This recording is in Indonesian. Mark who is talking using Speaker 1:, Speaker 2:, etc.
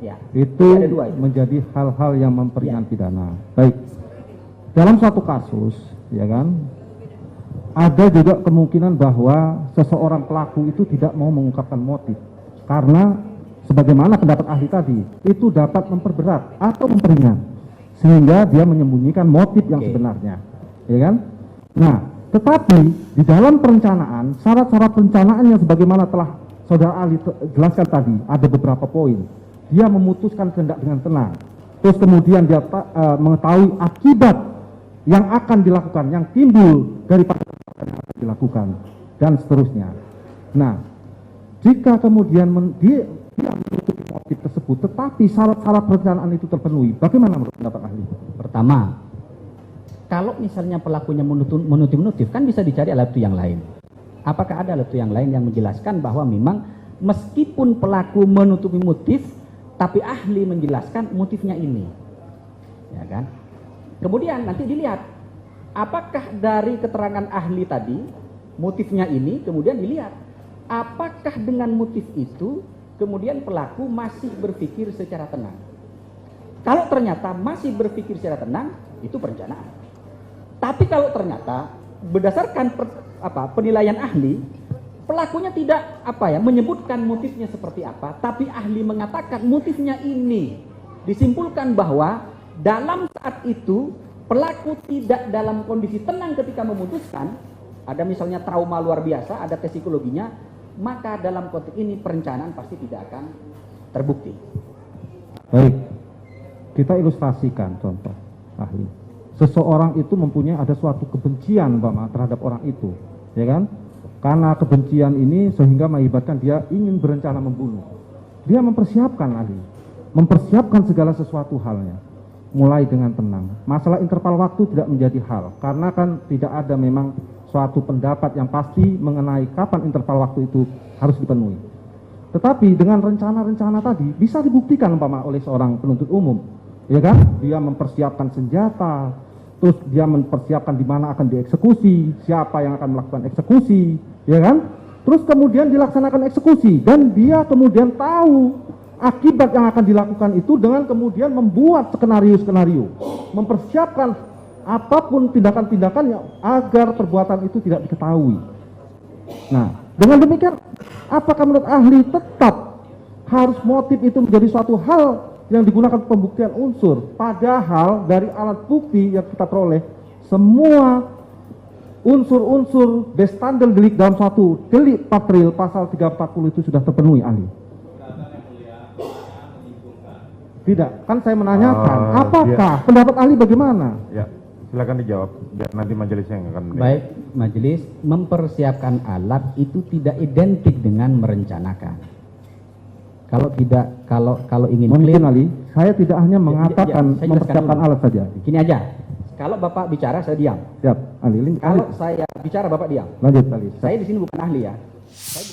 Speaker 1: Ya.
Speaker 2: Itu
Speaker 1: Ada dua itu.
Speaker 2: menjadi hal-hal yang memperingan
Speaker 1: Ya.
Speaker 2: pidana. Baik. Dalam suatu kasus, ya kan, ada juga kemungkinan bahwa seseorang pelaku itu tidak mau mengungkapkan motif karena sebagaimana pendapat ahli tadi, itu dapat memperberat atau memperingan sehingga dia menyembunyikan motif yang sebenarnya, ya kan? Nah, tetapi di dalam perencanaan, syarat-syarat perencanaannya sebagaimana telah saudara ahli jelaskan tadi, ada beberapa poin. Dia memutuskan kehendak dengan tenang, terus kemudian dia mengetahui akibat yang akan dilakukan, yang timbul daripada yang akan dilakukan, dan seterusnya. Nah, jika kemudian dia menutupi motif tersebut, tetapi syarat-syarat perencanaan itu terpenuhi, bagaimana menurut pendapat ahli?
Speaker 1: Pertama, kalau misalnya pelakunya menutup motif, kan bisa dicari alat bukti yang lain. Apakah ada alat bukti yang lain yang menjelaskan bahwa memang meskipun pelaku menutupi motif, tapi ahli menjelaskan motifnya ini, ya kan? Kemudian nanti dilihat apakah dari keterangan ahli tadi motifnya ini, kemudian dilihat apakah dengan motif itu kemudian pelaku masih berpikir secara tenang. Kalau ternyata masih berpikir secara tenang, itu perencanaan. Tapi kalau ternyata berdasarkan penilaian ahli, pelakunya tidak menyebutkan motifnya seperti apa, tapi ahli mengatakan motifnya ini, disimpulkan bahwa dalam saat itu pelaku tidak dalam kondisi tenang ketika memutuskan, ada misalnya trauma luar biasa, ada tes psikologinya, maka dalam konteks ini perencanaan pasti tidak akan terbukti.
Speaker 2: Baik, kita ilustrasikan contoh ahli. Seseorang itu mempunyai ada suatu kebencian terhadap orang itu, ya kan? Karena kebencian ini sehingga mengakibatkan dia ingin berencana membunuh. Dia mempersiapkan ahli, mempersiapkan segala sesuatu halnya, mulai dengan tenang. Masalah interval waktu tidak menjadi hal, karena kan tidak ada memang suatu pendapat yang pasti mengenai kapan interval waktu itu harus dipenuhi. Tetapi dengan rencana-rencana tadi bisa dibuktikan oleh seorang penuntut umum, ya kan? Dia mempersiapkan senjata, terus dia mempersiapkan di mana akan dieksekusi, siapa yang akan melakukan eksekusi, ya kan? Terus kemudian dilaksanakan eksekusi dan dia kemudian tahu akibat yang akan dilakukan itu dengan kemudian membuat skenario-skenario, mempersiapkan apapun tindakan-tindakannya agar perbuatan itu tidak diketahui. Nah, dengan demikian, apakah menurut ahli tetap harus motif itu menjadi suatu hal yang digunakan pembuktian unsur? Padahal dari alat bukti yang kita peroleh, semua unsur-unsur bestandel delik dalam suatu delik material pasal 340 itu sudah terpenuhi ahli. Tidak, kan saya menanyakan, apakah pendapat ahli bagaimana?
Speaker 3: Ya, silakan dijawab. Biar nanti majelisnya yang akan menilai.
Speaker 1: Baik, majelis, mempersiapkan alat itu tidak identik dengan merencanakan. Kalau tidak, kalau ingin
Speaker 2: Mungkin
Speaker 1: clear,
Speaker 2: ahli, saya tidak hanya mengatakan
Speaker 1: saya jelaskan
Speaker 2: mempersiapkan
Speaker 1: dulu.
Speaker 2: alat saja.
Speaker 1: Gini aja, kalau Bapak bicara saya diam.
Speaker 2: Siap, ahli.
Speaker 1: Kalau saya bicara Bapak diam.
Speaker 2: Lanjut ahli.
Speaker 1: Saya di sini bukan ahli ya. Saya